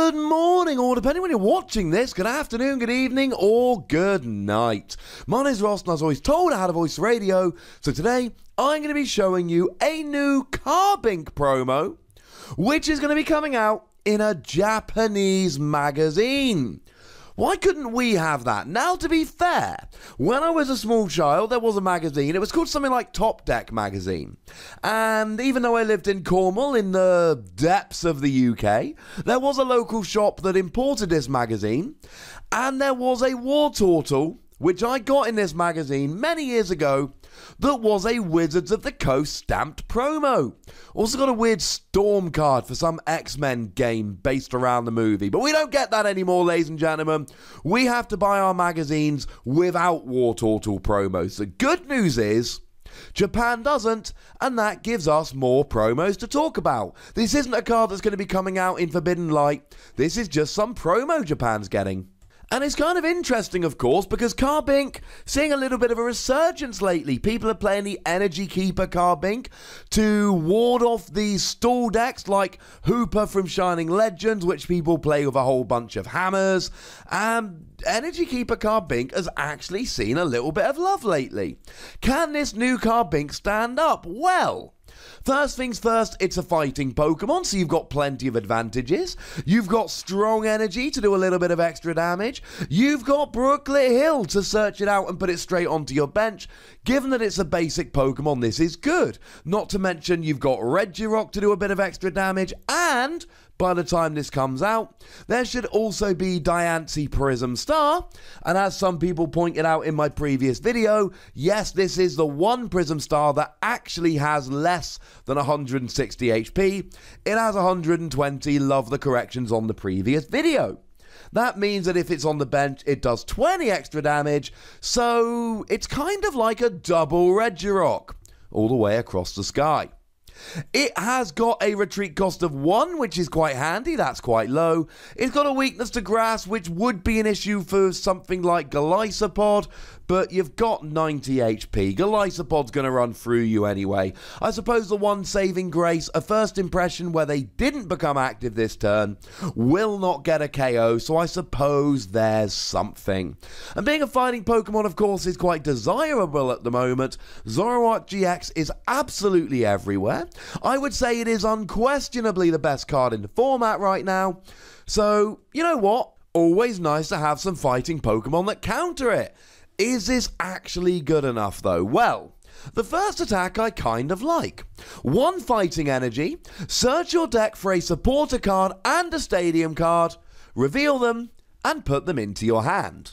Good morning, or depending when you're watching this, good afternoon, good evening, or good night. My name's Ross, and I was always told how to voice radio, so today I'm going to be showing you a new Carbink promo, which is going to be coming out in a Japanese magazine. Why couldn't we have that? Now, to be fair, when I was a small child, there was a magazine. It was called something like Top Deck magazine. And even though I lived in Cornwall, in the depths of the UK, there was a local shop that imported this magazine. And there was a war turtle, which I got in this magazine many years ago, that was a Wizards of the Coast stamped promo. Also got a weird Storm card for some X-Men game based around the movie. But we don't get that anymore, ladies and gentlemen. We have to buy our magazines without War Turtle promos. The good news is, Japan doesn't, and that gives us more promos to talk about. This isn't a card that's going to be coming out in Forbidden Light. This is just some promo Japan's getting. And it's kind of interesting, of course, because Carbink seeing a little bit of a resurgence lately. People are playing the Energy Keeper Carbink to ward off these stall decks like Hooper from Shining Legends, which people play with a whole bunch of hammers. Energy Keeper Carbink has actually seen a little bit of love lately. Can this new Carbink stand up? Well, first things first, it's a fighting Pokemon, so you've got plenty of advantages. You've got strong energy to do a little bit of extra damage. You've got Brooklet Hill to search it out and put it straight onto your bench. Given that it's a basic Pokemon, this is good. Not to mention you've got Regirock to do a bit of extra damage, and by the time this comes out, there should also be Diancie Prism Star, and as some people pointed out in my previous video, yes, this is the one Prism Star that actually has less than 160 HP. It has 120, love the corrections on the previous video. That means that if it's on the bench, it does 20 extra damage, so it's kind of like a double Regirock, all the way across the sky. It has got a retreat cost of 1, which is quite handy, that's quite low. It's got a weakness to grass, which would be an issue for something like Golisopod, but you've got 90 HP. Golisopod's going to run through you anyway. I suppose the one saving grace, a first impression where they didn't become active this turn, will not get a KO, so I suppose there's something. And being a fighting Pokemon, of course, is quite desirable at the moment. Zoroark GX is absolutely everywhere. I would say it is unquestionably the best card in the format right now. So, you know what? Always nice to have some fighting Pokemon that counter it. Is this actually good enough though? Well, the first attack I kind of like. 1 fighting energy, search your deck for a supporter card and a stadium card, reveal them, and put them into your hand.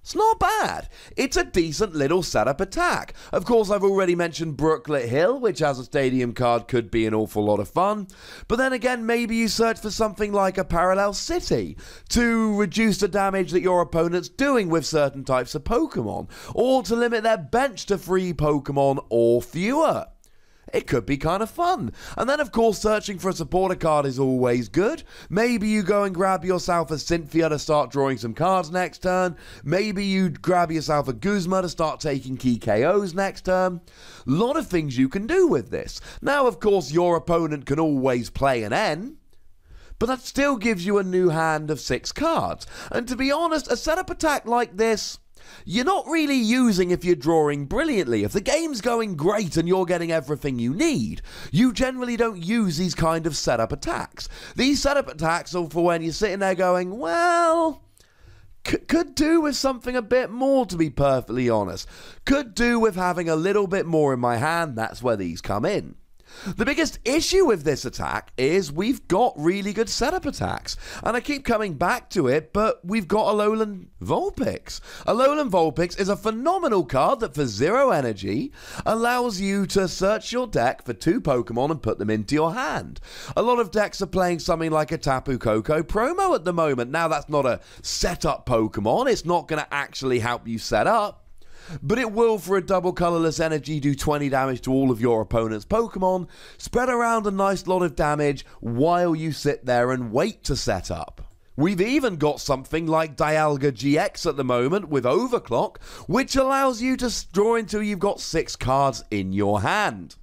It's not bad. It's a decent little setup attack. Of course, I've already mentioned Brooklet Hill, which as a stadium card could be an awful lot of fun. But then again, maybe you search for something like a Parallel City to reduce the damage that your opponent's doing with certain types of Pokemon, or to limit their bench to 3 Pokemon or fewer. It could be kind of fun. And then, of course, searching for a supporter card is always good. Maybe you go and grab yourself a Cynthia to start drawing some cards next turn. Maybe you grab yourself a Guzma to start taking key KOs next turn. A lot of things you can do with this. Now, of course, your opponent can always play an N, but that still gives you a new hand of 6 cards. And to be honest, a setup attack like this, you're not really using if you're drawing brilliantly. If the game's going great and you're getting everything you need, you generally don't use these kind of setup attacks. These setup attacks are for when you're sitting there going, well, could do with something a bit more, to be perfectly honest. Could do with having a little bit more in my hand. That's where these come in. The biggest issue with this attack is we've got really good setup attacks, and I keep coming back to it, but we've got Alolan Vulpix. Alolan Vulpix is a phenomenal card that for 0 energy allows you to search your deck for 2 Pokemon and put them into your hand. A lot of decks are playing something like a Tapu Koko promo at the moment. Now that's not a setup Pokemon, it's not going to actually help you set up, but it will, for a double colorless energy, do 20 damage to all of your opponent's Pokemon, spread around a nice lot of damage while you sit there and wait to set up. We've even got something like Dialga GX at the moment with Overclock, which allows you to draw until you've got 6 cards in your hand.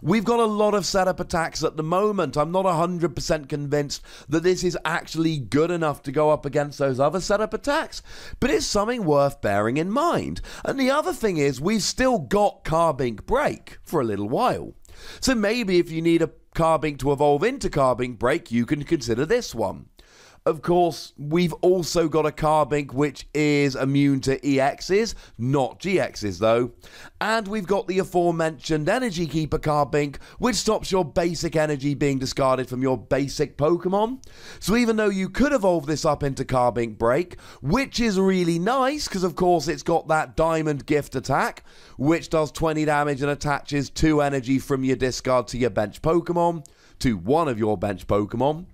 We've got a lot of setup attacks at the moment. I'm not 100% convinced that this is actually good enough to go up against those other setup attacks, but it's something worth bearing in mind. And the other thing is, we've still got Carbink Break for a little while. So maybe if you need a Carbink to evolve into Carbink Break, you can consider this one. Of course, we've also got a Carbink which is immune to EXs, not GXs though. And we've got the aforementioned Energy Keeper Carbink, which stops your basic energy being discarded from your basic Pokemon. So even though you could evolve this up into Carbink Break, which is really nice, because of course it's got that Diamond Gift attack, which does 20 damage and attaches 2 energy from your discard to your bench Pokemon, to one of your bench Pokemon.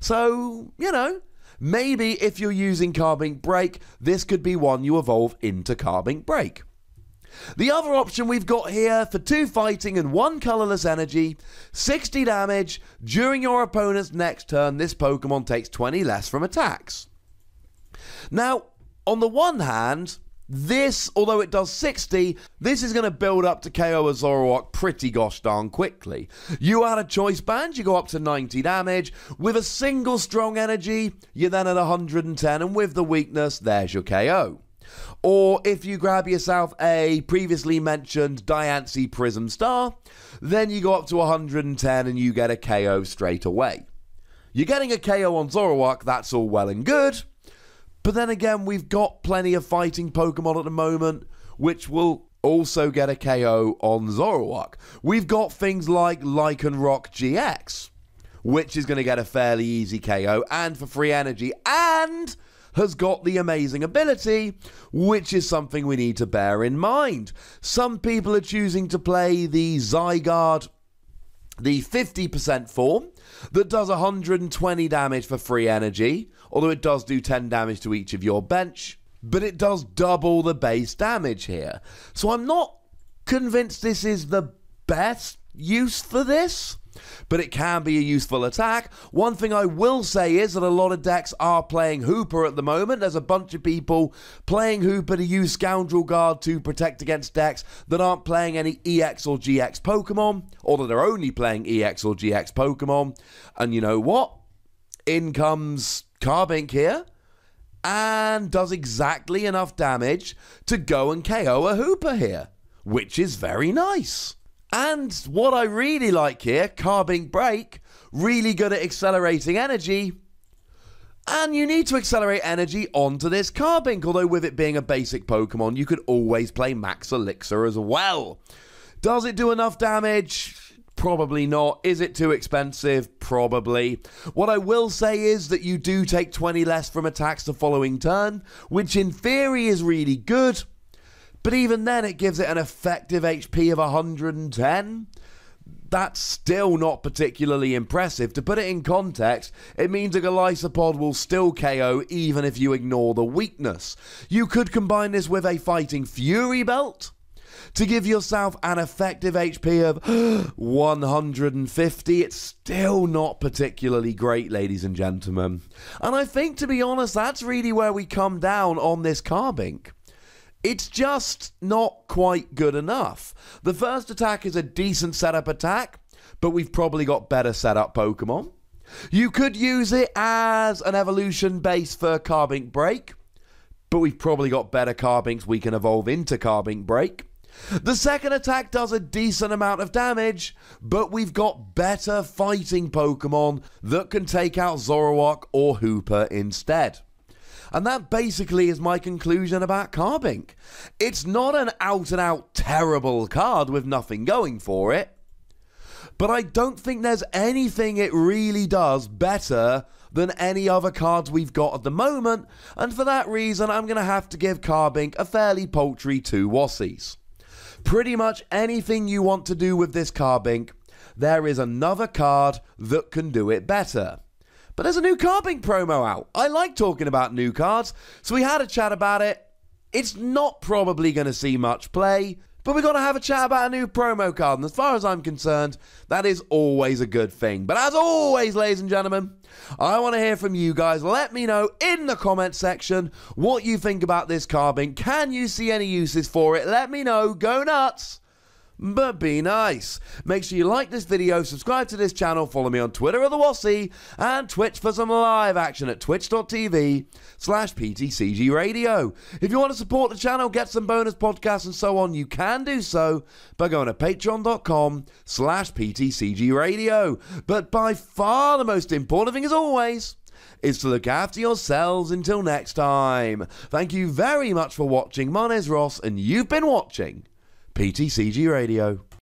So, you know, maybe if you're using Carbink Break, this could be one you evolve into Carbink Break. The other option we've got here for 2 fighting and 1 colorless energy, 60 damage. During your opponent's next turn, this Pokemon takes 20 less from attacks. Now, on the one hand, this, although it does 60, this is going to build up to KO a Zoroark pretty gosh darn quickly. You add a choice band, you go up to 90 damage. With a single strong energy, you're then at 110, and with the weakness, there's your KO. Or if you grab yourself a previously mentioned Diancie Prism Star, then you go up to 110 and you get a KO straight away. You're getting a KO on Zoroark, that's all well and good. But then again, we've got plenty of fighting Pokemon at the moment, which will also get a KO on Zoroark. We've got things like Lycanroc GX, which is going to get a fairly easy KO and for free energy, and has got the amazing ability, which is something we need to bear in mind. Some people are choosing to play the Zygarde, the 50% form, that does 120 damage for free energy, although it does do 10 damage to each of your bench, but it does double the base damage here. So I'm not convinced this is the best use for this, but it can be a useful attack. One thing I will say is that a lot of decks are playing Hooper at the moment. There's a bunch of people playing Hooper to use Scoundrel Guard to protect against decks that aren't playing any EX or GX Pokemon, or that are only playing EX or GX Pokemon. And you know what? In comes Carbink here, and does exactly enough damage to go and KO a Hooper here, which is very nice. And what I really like here, Carbink Break, really good at accelerating energy. And you need to accelerate energy onto this Carbink, although with it being a basic Pokemon, you could always play Max Elixir as well. Does it do enough damage? Probably not. Is it too expensive? Probably. What I will say is that you do take 20 less from attacks the following turn, which in theory is really good. But even then, it gives it an effective HP of 110. That's still not particularly impressive. To put it in context, it means a Golisopod will still KO even if you ignore the weakness. You could combine this with a Fighting Fury Belt to give yourself an effective HP of 150. It's still not particularly great, ladies and gentlemen. And I think, to be honest, that's really where we come down on this Carbink. It's just not quite good enough. The first attack is a decent setup attack, but we've probably got better setup Pokemon. You could use it as an evolution base for Carbink Break, but we've probably got better Carbinks we can evolve into Carbink Break. The second attack does a decent amount of damage, but we've got better fighting Pokemon that can take out Zoroark or Hooper instead. And that basically is my conclusion about Carbink. It's not an out-and-out terrible card with nothing going for it, but I don't think there's anything it really does better than any other cards we've got at the moment, and for that reason I'm going to have to give Carbink a fairly paltry 2 Wassies. Pretty much anything you want to do with this Carbink, there is another card that can do it better. But there's a new Carbink promo out. I like talking about new cards, so we had a chat about it. It's not probably going to see much play, but we're going to have a chat about a new promo card, and as far as I'm concerned, that is always a good thing. But as always, ladies and gentlemen, I want to hear from you guys. Let me know in the comment section what you think about this Carbink. Can you see any uses for it? Let me know. Go nuts! but be nice. Make sure you like this video, subscribe to this channel, follow me on Twitter at the Wassy, and Twitch for some live action at twitch.tv/PTCGRadio. If you want to support the channel, get some bonus podcasts and so on, you can do so by going to patreon.com/PTCGRadio. But by far the most important thing, as always, is to look after yourselves until next time. Thank you very much for watching. My name's Ross, and you've been watching PTCG Radio.